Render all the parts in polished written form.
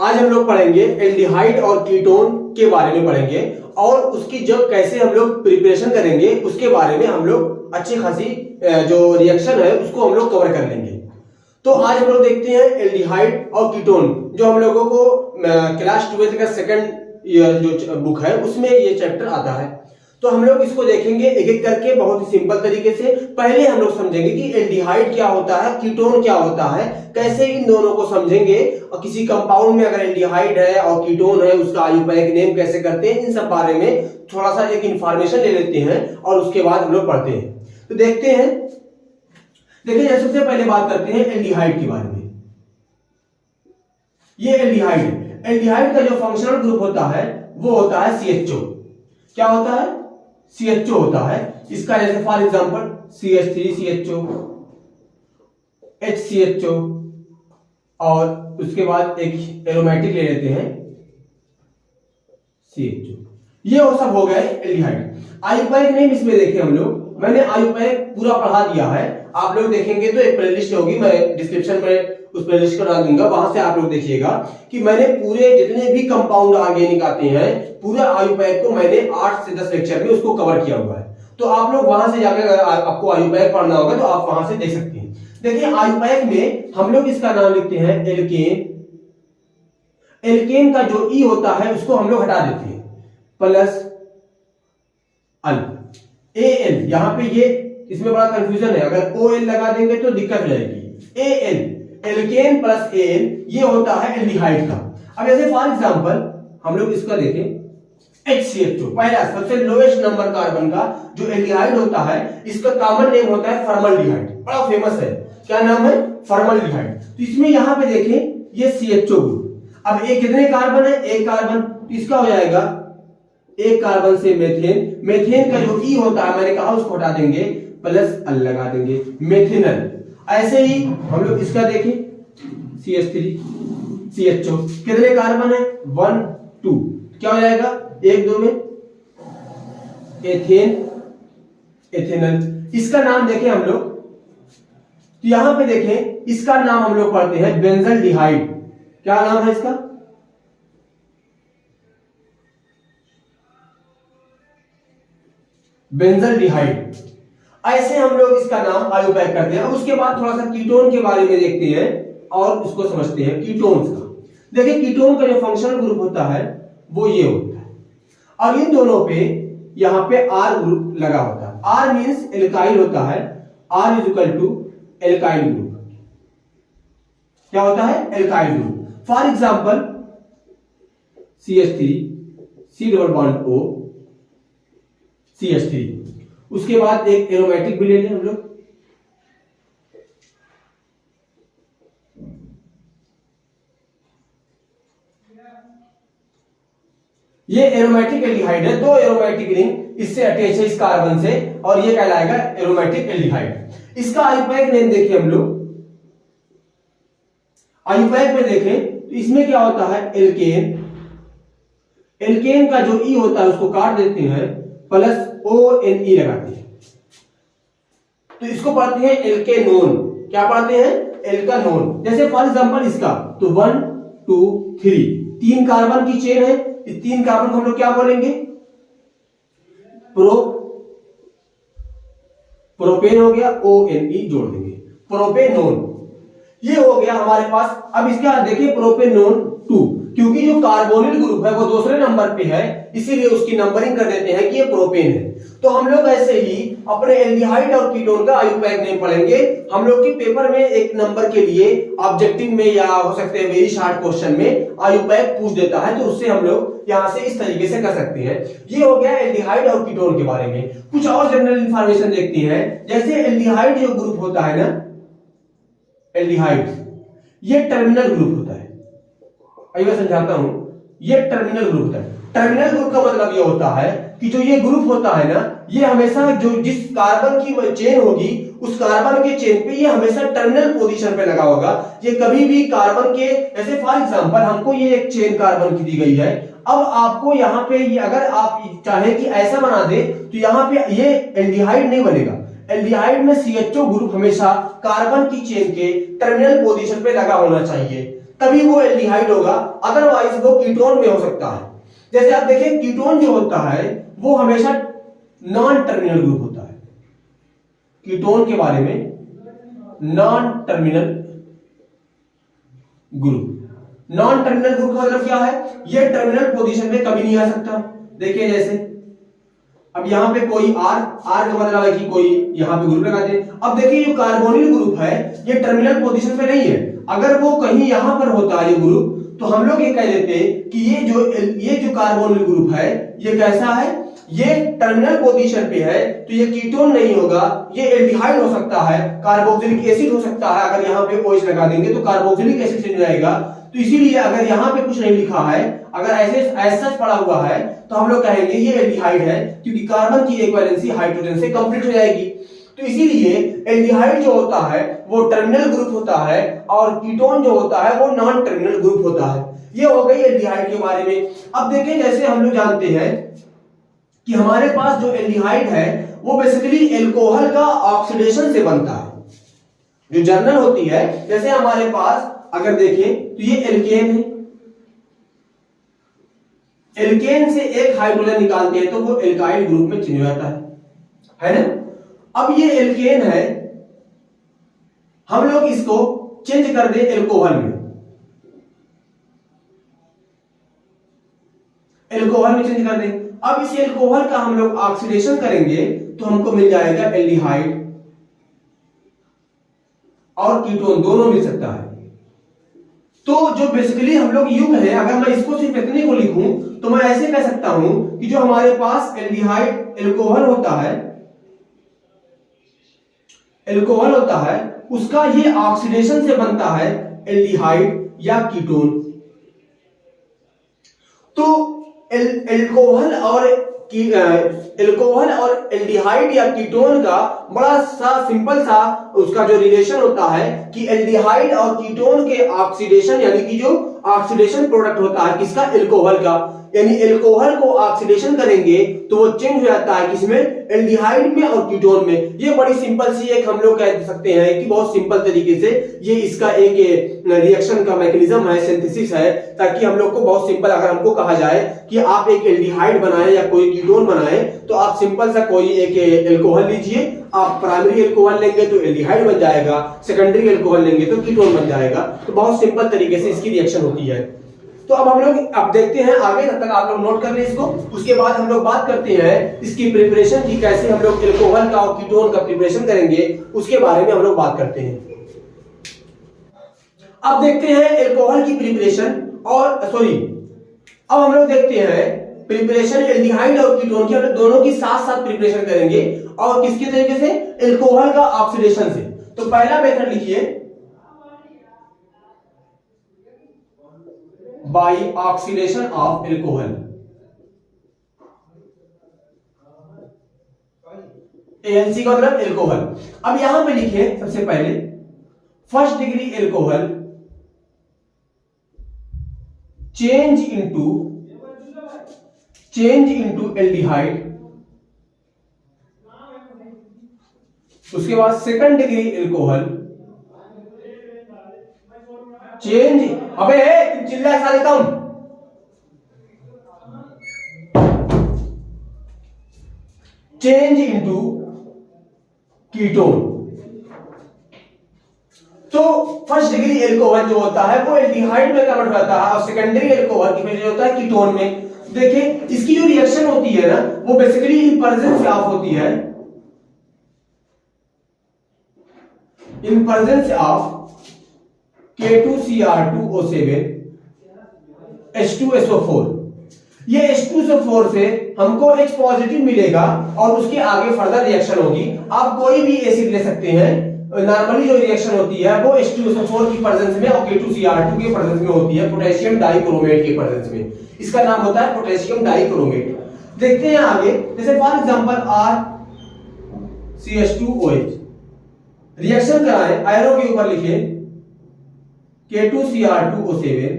आज हम लोग पढ़ेंगे एल्डिहाइड और कीटोन के बारे में पढ़ेंगे और उसकी जब कैसे हम लोग प्रिपरेशन करेंगे उसके बारे में हम लोग अच्छी खासी जो रिएक्शन है उसको हम लोग कवर कर लेंगे। तो आज हम लोग देखते हैं एल्डिहाइड और कीटोन, जो हम लोगों को क्लास 12 का सेकंड जो बुक है उसमें ये चैप्टर आता है। तो हम लोग इसको देखेंगे एक एक करके बहुत ही सिंपल तरीके से। पहले हम लोग समझेंगे कि एल्डिहाइड क्या होता है, कीटोन क्या होता है, कैसे इन दोनों को समझेंगे और किसी कंपाउंड में अगर एल्डिहाइड है और कीटोन है उसका आयुपायिक नेम कैसे करते हैं, इन सब बारे में थोड़ा सा एक इंफॉर्मेशन ले लेते हैं और उसके बाद हम लोग पढ़ते हैं। तो देखते हैं, देखिए सबसे पहले बात करते हैं एल्डिहाइड के बारे में। ये एल्डिहाइड का जो फंक्शनल ग्रुप होता है वो होता है CHO। क्या होता है? CHO होता है। इसका जैसे फॉर एग्जांपल CH3CHO, HCHO और उसके बाद एक एरोमेटिक ले लेते हैं CHO। ये वो सब हो गए एल्डिहाइड। आयुपायिक नेम इसमें देखें हम लोग, मैंने आयुपायिक पूरा पढ़ा दिया है, आप लोग देखेंगे तो एक प्लेलिस्ट होगी, मैं डिस्क्रिप्शन में उस प्लेलिस्ट को डाल दूंगा, वहां से आप लोग देखिएगा कि मैंने पूरे जितने भी कंपाउंड ऑर्गेनिक आते हैं पूरा आयुपायिक को मैंने 8 से 10 लेक्चर में उसको कवर किया हुआ है। तो आप लोग वहां से जाकर अगर आपको आयुपायिक पढ़ना होगा तो आप वहां से देख सकते हैं। देखिए आयुपायिक में हम लोग इसका नाम लिखते हैं एल्केन। एल्केन का जो ई होता है उसको हम लोग हटा देते हैं, प्लस अल एल। यहां पे ये इसमें बड़ा कंफ्यूजन है, अगर ओ एल लगा देंगे तो दिक्कत रहेगी। A L, alkane plus L, ये होता है एल्डिहाइड का। अब जैसे फॉर एग्जांपल हम लोग इसका देखें HCHO, पहला सबसे लोएस्ट नंबर कार्बन का जो एल्डिहाइड होता है, इसका कॉमन नेम होता है फॉर्मल्डिहाइड, बड़ा फेमस है। क्या नाम है? फॉर्मल्डिहाइड। तो इसमें यहां पे देखें ये CHO ग्रुप। अब एक कितने कार्बन है? एक कार्बन, तो इसका हो जाएगा एक कार्बन से मेथेन। मेथेन का जो ई होता है मैंने कहा उसको हटा देंगे, प्लस अल लगा देंगे, मेथेनल। ऐसे ही हम लोग इसका देखें CH3CHO, कितने कार्बन है? 1 2, क्या हो जाएगा? 1 2 में एथेन, एथेनल। इसका नाम देखें हम लोग, तो यहां पे देखें इसका नाम हम लोग पढ़ते हैं बेंजल्डिहाइड। क्या नाम है इसका? बेंजल्डिहाइड। ऐसे हम लोग इसका नाम आयुपायिक करते हैं। उसके बाद थोड़ा सा कीटोन के बारे में देखते हैं और उसको समझते हैं कीटोन्स का। देखिए कीटोन का जो फंक्शनल ग्रुप होता है वो ये होता है। अब इन दोनों पे यहां पे R ग्रुप लगा होता है। R मींस एल्काइल होता है। R is equal to alkyl group. क्या होता है? Alkyl group. For example CH3, C double bond O, CH3। उसके बाद एक एरोमेटिक भी ले लें हम लोग, ये एरोमेटिक एल्डिहाइड है। दो एरोमेटिक रिंग इससे अटैच है इस कार्बन से और ये कहलाएगा एरोमेटिक एल्डिहाइड। इसका आयुपायिक नेम देखिए हम लोग, आयुपायिक में देखें तो इसमें क्या होता है? एल्केन। एल्केन का जो ई होता है उसको काट देते हैं, प्लस ONE लगाते हैं, तो इसको पढ़ते हैं एल्केनोन। क्या पढ़ते हैं? एल्केनोन। जैसे फॉर एग्जांपल इसका तो 1 2 3, 3 कार्बन की चेन है। इस 3 कार्बन को हम लोग क्या बोलेंगे? प्रोपेन हो गया, ONE जोड़ देंगे, प्रोपेनोन। ये हो गया हमारे पास। अब इसका देखिए प्रोपेनोन 2, क्योंकि जो कार्बोनिल ग्रुप है वो दूसरे नंबर पे है इसीलिए उसकी नंबरिंग कर देते हैं कि ये प्रोपेन है। तो हम लोग ऐसे ही अपने एल्डिहाइड और कीटोन का आयुपायिक नेम पढ़ेंगे। हम लोग के पेपर में एक नंबर के लिए ऑब्जेक्टिव में या हो सकते हैं वेरी शॉर्ट क्वेश्चन में आयुपायिक पूछ देता है, तो उससे हम लोग यहां से इस तरीके से कर सकते हैं। ये हो गया एल्डिहाइड और कीटोन के बारे में। कुछ और जनरल इंफॉर्मेशन देखते हैं। जैसे एल्डिहाइड जो ग्रुप होता है ना, एल्डिहाइड ये टर्मिनल ग्रुप होता है। मैं समझाता हूं, ये टर्मिनल ग्रुप होता है। टर्मिनल ग्रुप का मतलब ये होता है कि जो ये ग्रुप होता है ना, ये हमेशा जो जिस कार्बन की चेन होगी उस कार्बन के चेन पे ये हमेशा टर्मिनल पोजीशन पे लगा होगा। ये कभी भी कार्बन के, जैसे फॉर एग्जांपल हमको ये एक चेन कार्बन की दी गई है। अब आपको यहाँ पे ये अगर आप चाहे कि ऐसा बना दे तो यहाँ पे ये एल्डिहाइड नहीं बनेगा। एल्डिहाइड में CHO ग्रुप हमेशा कार्बन की चेन के टर्मिनल पोजीशन पे लगा होना चाहिए। तभी वो एल्डिहाइड होगा, अदरवाइज वो कीटोन में हो सकता है। जैसे आप देखिए कीटोन जो होता है वो हमेशा नॉन टर्मिनल ग्रुप होता है। कीटोन के बारे में non terminal group, non terminal group का मतलब क्या है, ये टर्मिनल पोजीशन पे कभी नहीं आ सकता। देखिए जैसे अब यहां पे कोई आर का मतलब है कि कोई यहां पे ग्रुप लगा दे। अब देखिए जो कार्बोनिल ग्रुप है ये टर्मिनल पोजीशन पे नहीं है, अगर वो कहीं यहां पर होता है ये ग्रुप तो हम लोग ये कह देते कि ये जो कार्बोनिल ग्रुप है ये कैसा है, ये टर्मिनल पोजीशन पे है, तो ये कीटोन नहीं होगा, ये एल्डिहाइड हो सकता है, कार्बोक्सिलिक एसिड हो सकता है। अगर यहाँ पे OH लगा देंगे तो कार्बोक्सिलिक एसिड से जाएगा। तो इसीलिए अगर यहाँ पे कुछ नहीं लिखा है, अगर ऐसा पड़ा हुआ है तो हम लोग कहेंगे ये एल्डिहाइड है, क्योंकि कार्बन की एक वैलेंसी हाइड्रोजन से कंप्लीट हो जाएगी। तो इसीलिए एल्डिहाइड जो होता है वो टर्मिनल ग्रुप होता है और कीटोन जो होता है वो नॉन टर्मिनल ग्रुप होता है। ये हो गई एल्डिहाइड के बारे में। अब देखिए जैसे हम लोग जानते हैं कि हमारे पास जो एल्डिहाइड है वो बेसिकली एल्कोहल का ऑक्सीडेशन से बनता है। जो जर्नल होती है, जैसे हमारे पास अगर देखें तो ये एल्केन है, एल्केन से एक हाइड्रोजन निकालते हैं तो वो एल्काइल ग्रुप में चेंज हो जाता है ना। अब ये एल्केन है, हम लोग इसको चेंज कर दें एल्कोहल में, एल्कोहल में चेंज कर दें। अब इस एल्कोहल का हम लोग ऑक्सीडेशन करेंगे तो हमको मिल जाएगा एल्डिहाइड और कीटोन दोनों मिल सकता है। तो जो बेसिकली हम लोग युग्म है, अगर मैं इसको सिर्फ इतने को लिखूं तो मैं ऐसे कह सकता हूं कि जो हमारे पास एल्डिहाइड एल्कोहल होता है, एल्कोहल होता है उसका ये ऑक्सीडेशन से बनता है एल्डिहाइड या कीटोन। तो एल्कोहल और एल्डिहाइड या कीटोन का बड़ा सा सिंपल सा उसका जो रिलेशन होता है कि एल्डिहाइड और कीटोन के ऑक्सीडेशन, यानी कि जो ऑक्सीडेशन प्रोडक्ट होता है किसका, एल्कोहल का, यानी एल्कोहल को ऑक्सीडेशन करेंगे तो वो चेंज हो जाता है किसमें, एल्डिहाइड में और कीटोन में। ये बड़ी सिंपल सी एक हम लोग कह सकते हैं कि बहुत सिंपल तरीके से ये इसका एक रिएक्शन का मैकेनिज्म है, सिंथेसिस है, ताकि हम लोग को बहुत सिंपल, अगर हमको कहा जाए कि आप एक एल्डिहाइड बनाएं या कोई कीटोन बनाएं तो आप सिंपल सा कोई एक एल्कोहल लीजिए, आप प्राइमरी एल्कोहल लेंगे तो एल्डिहाइड बन जाएगा, सेकेंडरी एल्कोहल लेंगे तो कीटोन बन जाएगा। तो बहुत सिंपल तरीके से इसकी रिएक्शन होती है। तो अब हम लोग अब देखते हैं आगे, तब तक आप लोग नोट कर लें इसको। उसके बाद हम लोग बात करते हैं इसकी प्रिपरेशन की, कैसे हम लोग एल्कोहल का और कीटोन का प्रिपरेशन करेंगे उसके बारे में हम लोग बात करते हैं। अब देखते हैं एल्कोहल की प्रिपरेशन अब हम लोग देखते हैं प्रिपरेशन एल्डिहाइड और कीटोन की, हम लोग दोनों की साथ साथ प्रिपरेशन करेंगे और किसके तरीके से, एल्कोहल का ऑक्सीडेशन से। तो पहला मेथड लिखिए, by oxidation of alcohol, ALC का मतलब एल्कोहल। अब यहां पे लिखिए सबसे पहले first degree alcohol change into aldehyde, उसके बाद सेकंड डिग्री एल्कोहल चेंज, अबे तुम चिल्ला साले कम, चेंज इनटू कीटोन। तो फर्स्ट डिग्री एल्कोहल जो होता है वो एल्डिहाइड में कन्वर्ट होता है और सेकेंडरी एल्कोहल की जो होता है कीटोन में। देखिए इसकी जो रिएक्शन होती है ना वो बेसिकली इन प्रेजेंस ऑफ होती है, in presence of K2Cr2O7 H2SO4। ये H2SO4 से हमको H पॉजिटिव मिलेगा और उसके आगे फर्दर रिएक्शन होगी। आप कोई भी एसिड ले सकते हैं, नॉर्मली जो रिएक्शन होती है वो H2SO4 की प्रेजेंस में और K2Cr2 के प्रेजेंस में होती है, पोटेशियम डाइक्रोमेट के प्रेजेंस में। इसका नाम होता है पोटेशियम डाइक्रोमेट। देखते हैं आगे, जैसे फॉर एग्जांपल RCH2OH रिएक्शन कराएं, एरो के ऊपर लिखे K2Cr2O7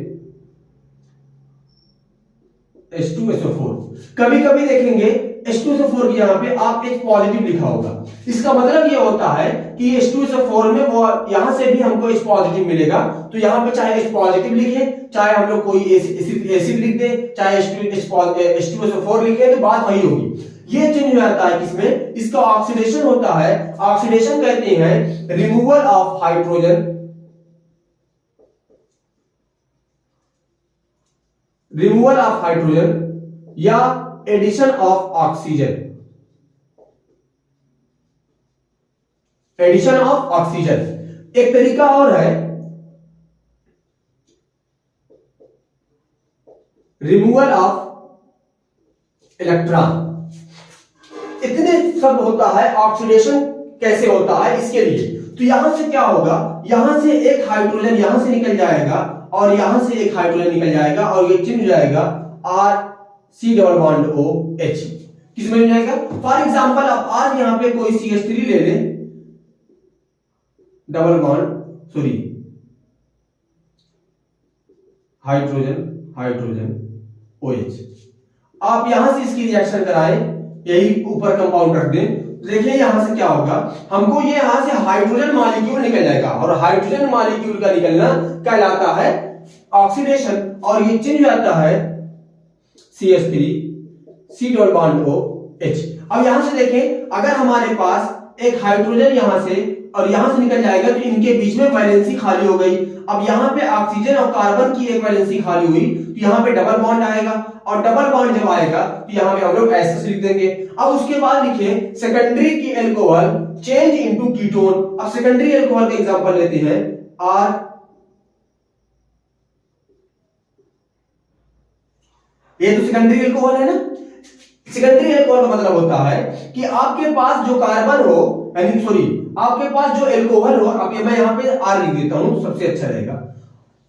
H2SO4। कभी कभी देखेंगे H2SO4 H2SO4 की यहाँ पे आप H पॉजिटिव लिखा होगा। इसका मतलब ये होता है कि H2SO4 में वो यहाँ से भी हमको H पॉजिटिव मिलेगा, तो यहाँ पे चाहे H पॉजिटिव लिखे, चाहे हम लोग कोई एसिड लिख दे, चाहे H2SO4 लिखे, तो बात वही होगी। ये चेंज हो जाता है किसमें, इसका ऑक्सीडेशन होता है। ऑक्सीडेशन कहते हैं removal of hydrogen, removal of hydrogen या addition of oxygen, addition of oxygen. एक तरीका और है रिमूवल ऑफ इलेक्ट्रॉन। इतने शब्द होता है, ऑक्सीडेशन कैसे होता है इसके लिए। तो यहां से क्या होगा, यहां से एक हाइड्रोजन यहां से निकल जाएगा और यहां से एक हाइड्रोजन निकल जाएगा और ये चेंज हो जाएगा RC डबल बॉन्ड OH। किसमें हो जाएगा, फॉर एग्जांपल आप आज यहां पे कोई CH3 ले ले, double bond sorry hydrogen hydrogen OH। आप यहां से इसकी रिएक्शन कराएं, यही ऊपर कंपाउंड रख दें, देखिए यहां से क्या होगा, हमको ये यहां से हाइड्रोजन मॉलिक्यूल निकल जाएगा और हाइड्रोजन मॉलिक्यूल का निकलना कहलाता है ऑक्सीडेशन और ये चेंज हो जाता है CH3 C double bond OH। अब यहां से देखें, अगर हमारे पास एक हाइड्रोजन यहां से और यहां से निकल जाएगा तो इनके बीच में वैलेंसी खाली हो गई। अब यहां पे ऑक्सीजन और कार्बन की एक वैलेंसी खाली हुई तो यहां पे डबल बॉन्ड आएगा और डबल बॉन्ड जब आएगा तो यहां पे हम लोग SS लिख देंगे। अब उसके बाद लिखे सेकेंडरी की एल्कोहल चेंज इनटू कीटोन। अब सेकेंडरी एल्कोहल का एग्जांपल लेते हैं R, ये तो सेकेंडरी एल्कोहल है ना। सेकेंडरी एल्कोहल का मतलब होता है कि आपके पास जो कार्बन हो, यानी सॉरी आपके पास जो एल्कोहल हो, अब मैं यहां पे R लिख देता हूं, सबसे अच्छा रहेगा।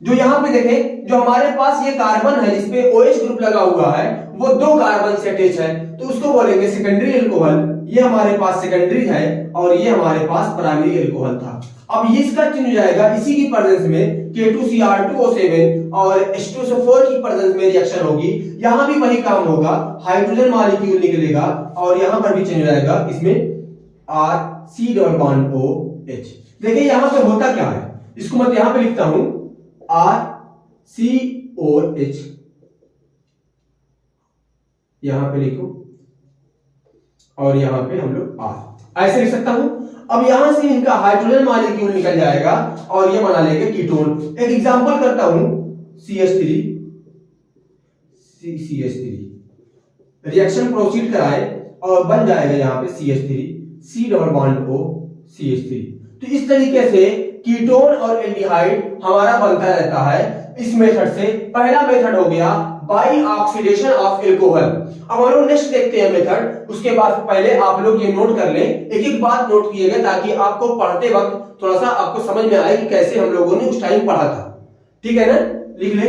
जो यहां पे देखें, जो हमारे पास ये कार्बन है जिसपे OH ग्रुप लगा हुआ है वो दो कार्बन से अटैच है, तो उसको बोलेंगे सेकेंडरी एल्कोहल। ये हमारे पास सेकेंडरी है और ये हमारे पास प्राइमरी एल्कोहल था। अब ये इसका चेंज हो जाएगा इसी की प्रेजेंस में K2Cr2O7 और H2SO4 की प्रेजेंस में रिएक्शन होगी। यहां भी वही काम होगा, हाइड्रोजन मॉलिक्यूल निकलेगा और यहां पर भी चेंज हो जाएगा, इसमें RC डबल बॉन्ड OH। देखिए यहां पे होता क्या है, इसको मैं यहां पे लिखता हूं RCOH, यहां पे लिखो और यहां पे हम लोग R ऐसे लिख सकता हूं। अब यहां से इनका हाइड्रोजन मॉलिक्यूल निकल जाएगा और ये बना लेंगे कीटोन। एक एग्जांपल करता हूं CH3 रिएक्शन प्रोसीड कराए और बन जाएगा यहां पे CH3 C double bond O CH3। तो इस तरीके से कीटोन और एल्डिहाइड हमारा बनता रहता है इस मेथड से। पहला मेथड हो गया बाई ऑक्सीडेशन ऑफ एल्कोहल। अब हम लोग नेक्स्ट देखते हैं मेथड, उसके बाद पहले आप लोग ये नोट कर लें, एक एक बात नोट कीजिएगा ताकि आपको पढ़ते वक्त थोड़ा सा आपको समझ में आए कि कैसे हम लोगों ने उस टाइम पढ़ा था। ठीक है ना, लिख ले।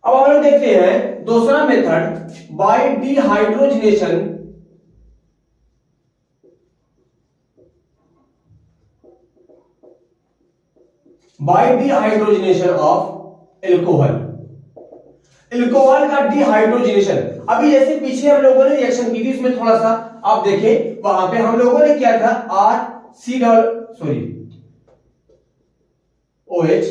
अब हम लोग देखते हैं दूसरा method by dehydrogenation by dehydrogenation of alcohol. Alcohol का डिहाइड्रोजनेशन, अभी जैसे पीछे हम लोगों ने रिएक्शन की थी उसमें थोड़ा सा आप देखें, वहां पे हम लोगों ने क्या था RC OH,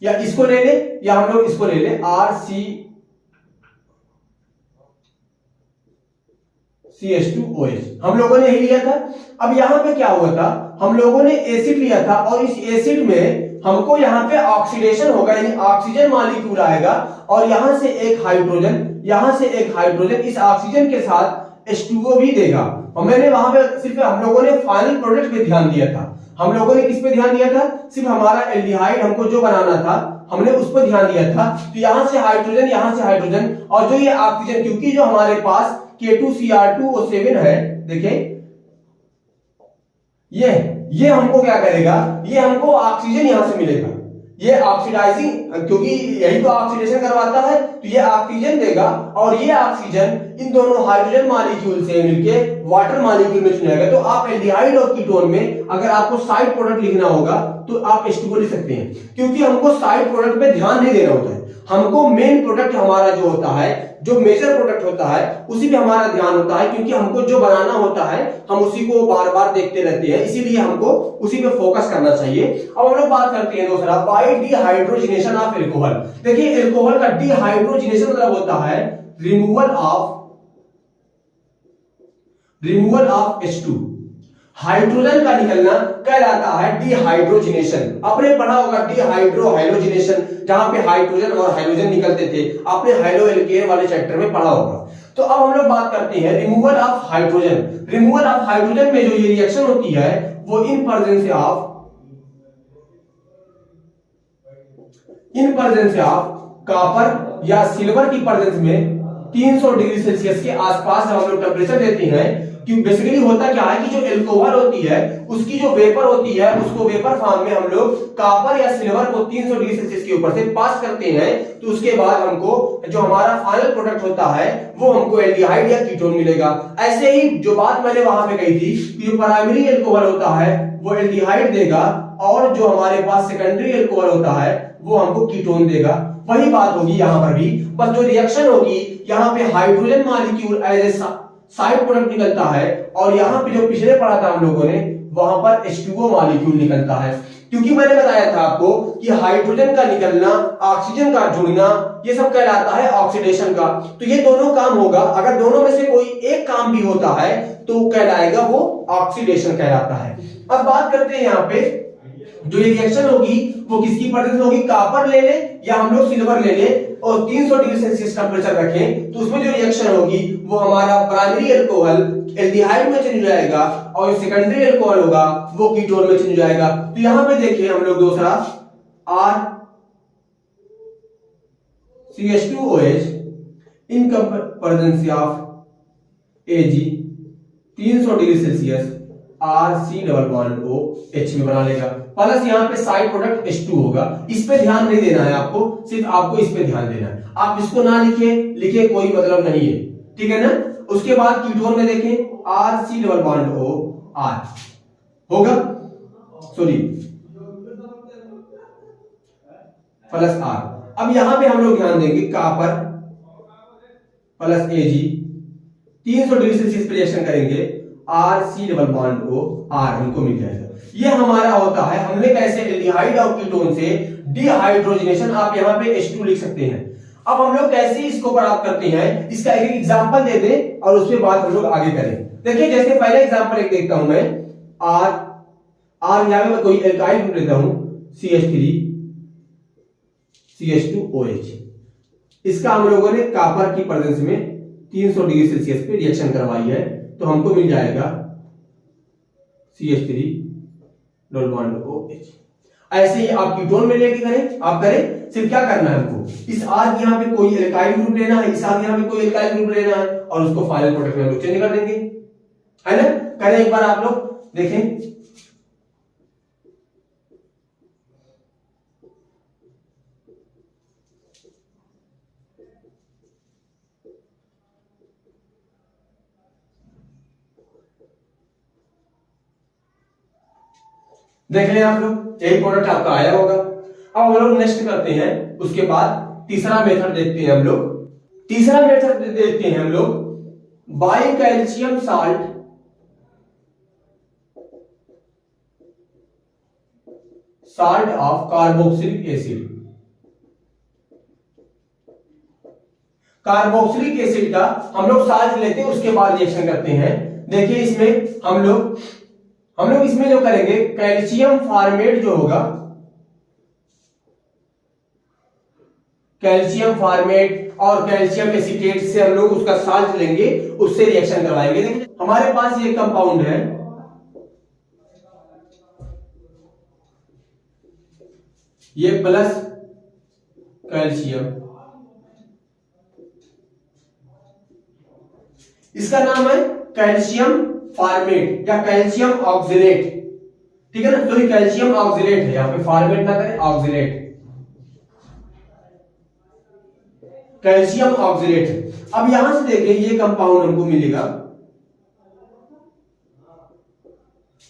या इसको ले ले या हम लोग इसको ले ले RCCH2OH, हम लोगों ने यही लिया था। अब यहां पे क्या हुआ था, हम लोगों ने एसिड लिया था और इस एसिड में हमको यहाँ पे ऑक्सीडेशन होगा, यानी ऑक्सीजन मॉलिक्यूल आएगा और यहां से एक हाइड्रोजन, यहां से एक हाइड्रोजन इस ऑक्सीजन के साथ H2O भी देगा। और मैंने वहां पे सिर्फ हम लोगों ने फाइनल प्रोडक्ट पे ध्यान दिया था। हम लोगों ने किस पे ध्यान दिया था, सिर्फ हमारा एल्डिहाइड हमको जो बनाना था हमने उस पर ध्यान दिया था। तो यहां से हाइड्रोजन, यहां से हाइड्रोजन और जो ये ऑक्सीजन, क्योंकि जो हमारे पास K2Cr2O7 है, देखें ये हमको क्या करेगा, ये हमको ऑक्सीजन यहां से मिलेगा, ये ऑक्सीडाइजिंग, क्योंकि यही तो ऑक्सीडेशन करवाता है, तो ये ऑक्सीजन देगा और ये ऑक्सीजन इन दोनों हाइड्रोजन मॉलिक्यूल से मिलके वाटर मॉलिक्यूल में चुनेगा। तो आप एल्डिहाइड और कीटोन में अगर आपको साइड प्रोडक्ट लिखना होगा तो आप H2O लिख सकते हैं, क्योंकि हमको साइड प्रोडक्ट पे ध्यान नहीं देना होता है। हमको मेन प्रोडक्ट हमारा जो होता है जो मेजर प्रोडक्ट होता है उसी पे हमारा ध्यान होता है, क्योंकि हमको जो बनाना होता है हम उसी को बार बार देखते रहते हैं, इसीलिए हमको उसी पे फोकस करना चाहिए। अब हम लोग बात करते हैं दूसरा, बाय डिहाइड्रोजिनेशन ऑफ एल्कोहल। देखिए एल्कोहल का डिहाइड्रोजिनेशन मतलब होता है रिमूवल ऑफ H2, हाइड्रोजन का निकलना कहलाता है डिहाइड्रोजिनेशन। आपने पढ़ा होगा डिहाइड्रोहाइलोजिनेशन, जहां पे हाइड्रोजन और हाइड्रोजन निकलते थे, आपने हाइलो एल्केन वाले चैप्टर में पढ़ा होगा। तो अब हम लोग बात करते हैं removal of hydrogen. Removal of hydrogen में जो ये रिएक्शन होती है वो इन प्रेजेंस ऑफ कॉपर या सिल्वर की प्रेजेंस में 300 डिग्री सेल्सियस के आसपास जब हम लोग टेम्परेचर देते हैं, कि बेसिकली होता क्या है कि जो एल्कोहल होती है उसकी जो वेपर होती है उसको वेपर फॉर्म में हम लोग कॉपर या सिल्वर को 300 डिग्री सेल्सियस के ऊपर से पास करते हैं, तो उसके बाद हमको जो हमारा फाइनल प्रोडक्ट होता है वो हमको एल्डिहाइड या कीटोन मिलेगा। ऐसे ही जो बात मैंने वहां पे कही थी कि जो प्राइमरी एल्कोहल होता है वो एल्डिहाइड देगा और जो हमारे पास सेकेंडरी एल्कोहल होता है वो हमको कीटोन देगा। वही बात होगी यहाँ पर भी, बस जो रिएक्शन होगी यहाँ पे hydrogen molecule as a side product निकलता है और यहाँ पे जो पिछले पढ़ा था हम लोगों ने वहां पर H2O मॉलिक्यूल निकलता है। क्योंकि मैंने बताया था आपको कि हाइड्रोजन का निकलना, ऑक्सीजन का जुड़ना, ये सब कहलाता है ऑक्सीडेशन का। तो ये दोनों काम होगा, अगर दोनों में से कोई एक काम भी होता है तो कहलाएगा वो ऑक्सीडेशन कहलाता है। अब बात करते हैं यहाँ पे जो ये रिएक्शन होगी वो किसकी प्रेजेंस होगी, कॉपर ले ले या हम लोग सिल्वर ले ले और 300 डिग्री सेल्सियस टेम्परेचर रखें, तो उसमें जो रिएक्शन होगी वो हमारा प्राइमरी एल्कोहल एल्डिहाइड में चेंज हो जाएगा और सेकेंडरी एल्कोहल होगा वो कीटोन में चेंज हो जाएगा। तो यहां पे देखिए हम लोग दूसरा RCH2OH in presence of Ag 300 degree Celsius RC⋯OH में बना लेगा, प्लस यहाँ पे साइड प्रोडक्ट H2 होगा। इस पे ध्यान नहीं देना है आपको, सिर्फ आपको इस पे ध्यान देना है। आप इसको ना लिखे कोई मतलब नहीं है, ठीक है ना। उसके बाद कीटोन में देखें RC⋯OR होगा, सॉरी प्लस R। अब यहां पे हम लोग ध्यान देंगे copper plus Ag 300 degree Celsius पे रिएक्शन करेंगे, RC⋯OR हमको मिल जाएगा। ये हमारा होता है, हमने कैसे एल्डिहाइड और कीटोन से डिहाइड्रोजनेशन, आप यहाँ पे H2 लिख सकते हैं। अब हम लोग कैसे इसको प्राप्त करते हैं, इसका एक एग्जांपल दे दें और उसके बाद हम लोग आगे करें। देखिए जैसे पहले एग्जांपल एक देखता हूं मैं, R यहाँ में कोई एल्काइल ग्रुप लेता हूं CH3CH2OH। इसका हम लोगों ने कॉपर की प्रेजेंस में 300 डिग्री सेल्सियस पे रिएक्शन करवाई है, तो हमको मिल जाएगा CH3⋯OH। ऐसे ही आप कीटोन में लेके करें, आप करें, सिर्फ क्या करना है हमको, इस R यहाँ पे कोई एल्काइल ग्रुप लेना है, इस R यहाँ पे कोई एल्काइल ग्रुप लेना है और उसको फाइनल प्रोडक्ट में हम लोग चेंज कर देंगे, है ना। करें एक बार आप लोग देखें। देख लें आप लोग, यही प्रोडक्ट आपका आया होगा। अब हम लोग नेक्स्ट करते हैं, उसके बाद तीसरा मेथड देखते हैं हम लोग। तीसरा मेथड देखते हैं हम लोग, by calcium salt of carboxylic acid. Carboxylic acid का हम लोग साल्ट लेते हैं, उसके बाद रिएक्शन करते हैं। देखिए इसमें हम लोग इसमें जो करेंगे, कैल्शियम फॉर्मेट जो होगा, कैल्शियम फॉर्मेट और कैल्शियम एसीटेट से हम लोग उसका साल्ट लेंगे, उससे रिएक्शन करवाएंगे। देखिए हमारे पास ये कंपाउंड है, ये प्लस कैल्शियम, इसका नाम है कैल्शियम फॉर्मेट या कैल्शियम ऑक्सिलेट, ठीक है ना। तो ये कैल्शियम ऑक्सिलेट है, यहां पे फॉर्मेट ना करें, ऑक्सिलेट, कैल्शियम ऑक्सिलेट। अब यहां से देखिए ये कंपाउंड हमको मिलेगा,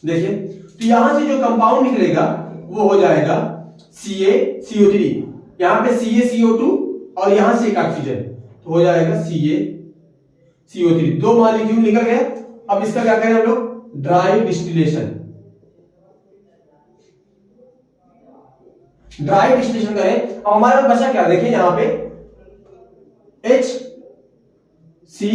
देखिए तो यहां से जो कंपाउंड निकलेगा वो हो जाएगा CaCO3, यहां पे CaCO2 और यहां से एक ऑक्सीजन, तो हो जाएगा CaCO3, 2 मॉलिक्यूल निकल गया। अब इसका क्या करें हम लोग, ड्राई डिस्टिलेशन करें। अब हमारे पास बचा क्या, देखिए यहां पे HC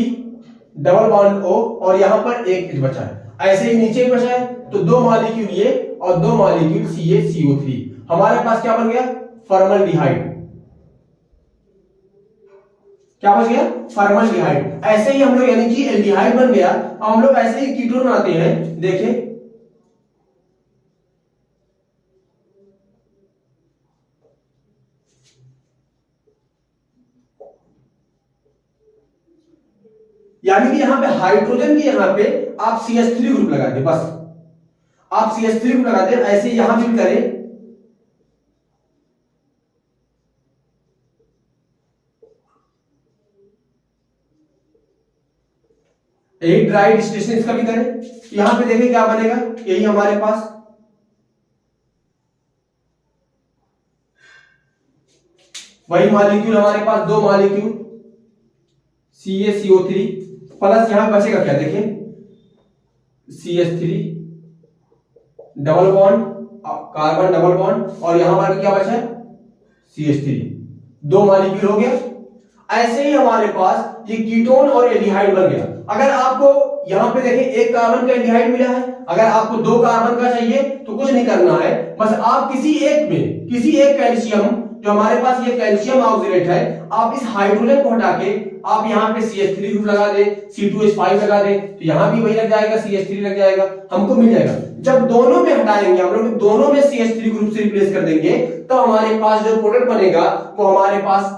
डबल बॉन्ड O और यहां पर एक H बचा है, ऐसे ही नीचे भी बचा है, तो 2 मॉलिक्यूल ये और 2 मॉलिक्यूल CaCO3। हमारे पास क्या बन गया, फॉर्मल्डिहाइड। क्या बच गया, फॉर्मल्डिहाइड। ऐसे ही हम लोग यानी कि एल्डिहाइड बन गया। अब हम लोग ऐसे ही कीटोन बनाते हैं, देखें यानी कि यहां पे हाइड्रोजन की यहां पे आप CH3 ग्रुप लगा दे, बस आप CH3 ग्रुप लगा दे। ऐसे यहां भी करें, यही ड्राई डिस्टिलेशन इसका भी करें। यहां पे देखें क्या बनेगा, यही हमारे पास वही मॉलिक्यूल, हमारे पास 2 मॉलिक्यूल CaCO3 प्लस यहां बचेगा क्या, देखें CH3 double bond, carbon double bond, और यहां पर क्या बचा है CH3, 2 मॉलिक्यूल हो गया। ऐसे ही हमारे पास ये कीटोन और एल्डिहाइड बन गया। अगर आपको यहां पे देखें 1 कार्बन का एल्डिहाइड मिला है, अगर आपको 2 कार्बन का चाहिए तो कुछ नहीं करना है, बस आप किसी एक कैल्शियम, जो हमारे पास ये कैल्शियम ऑक्सीडेट है, आप इस हाइड्रोजन को हटा के आप यहां पे CH3 ग्रुप लगा दे, C2H5 लगा दे, तो यहां भी वही लग जाएगा, CH3 लग जाएगा, हमको मिल जाएगा। जब दोनों में हटाएंगे हम लोग, दोनों में CH3 ग्रुप से रिप्लेस कर देंगे, तो हमारे पास जो प्रोडक्ट बनेगा वो हमारे पास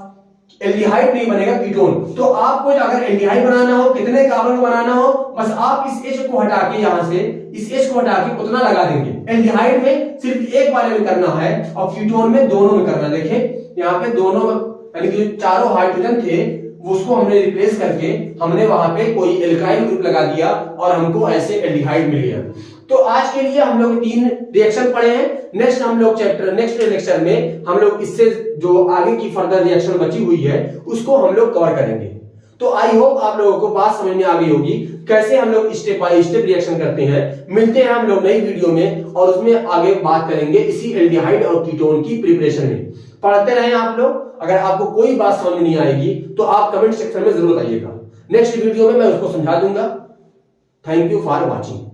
एल्डिहाइड नहीं बनेगा, कीटोन। तो आपको अगर एल्डिहाइड बनाना हो, कितने कार्बन को बनाना हो, बस आप इस H को हटा के, यहां से इस H को हटा के उतना लगा देंगे। एल्डिहाइड में सिर्फ एक वाले में करना है और कीटोन में दोनों में करना। देखें यहां पे दोनों यानी कि जो चारों हाइड्रोजन थे उसको हमने रिप्लेस करके हमने वहां पे कोई एल्काइल ग्रुप लगा दिया और हमको ऐसे एल्डिहाइड मिल गया। तो आज के लिए हम लोग 3 रिएक्शन पढ़े हैं। नेक्स्ट लेक्चर में हम लोग इससे जो आगे की फर्दर रिएक्शन बची हुई है उसको हम लोग कवर करेंगे। तो आई होप आप लोगों को बात समझ में आ गई होगी कैसे हम लोग स्टेप बाय स्टेप रिएक्शन करते हैं। मिलते हैं हम लोग नई वीडियो में और उसमें आगे बात करेंगे इसी एल्डिहाइड और कीटोन की प्रिपरेशन में। पढ़ते रहें आप लोग। अगर आपको कोई बात समझ में नहीं आएगी तो आप कमेंट सेक्शन में जरूर आइएगा, नेक्स्ट वीडियो में मैं उसको समझा दूंगा। Thank you for watching.